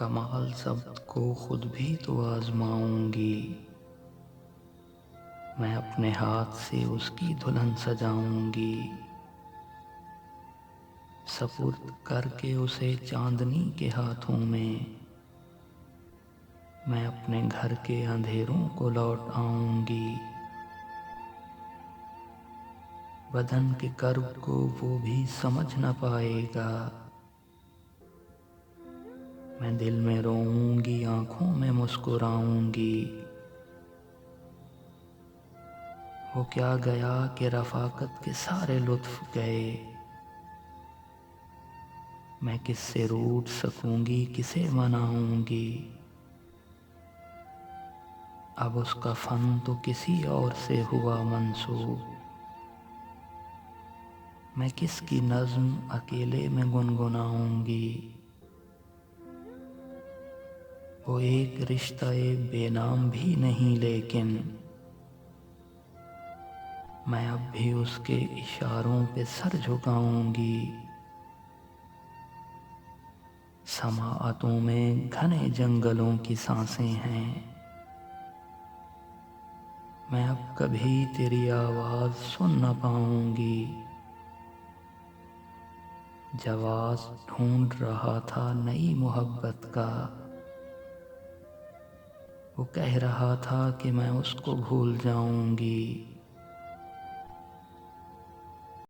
कमाल शब्द को खुद भी तो आजमाऊंगी। मैं अपने हाथ से उसकी दुल्हन सजाऊंगी, सपुर्द करके उसे चांदनी के हाथों में। मैं अपने घर के अंधेरों को लौट आऊंगी। बदन के कर्व को वो भी समझ न पाएगा। मैं दिल में रोऊंगी, आंखों में मुस्कुराऊंगी। वो क्या गया कि रफाकत के सारे लुत्फ गए। मैं किससे रूठ सकूंगी, किसे मनाऊंगी। अब उसका फन तो किसी और से हुआ मंसूब। मैं किसकी नज्म अकेले में गुनगुनाऊंगी। वो एक रिश्ता बेनाम भी नहीं, लेकिन मैं अब भी उसके इशारों पे सर झुकाऊंगी। समाअतों में घने जंगलों की सांसें हैं। मैं अब कभी तेरी आवाज़ सुन न पाऊंगी। जवाब ढूंढ रहा था नई मोहब्बत का। वो कह रहा था कि मैं उसको भूल जाऊंगी।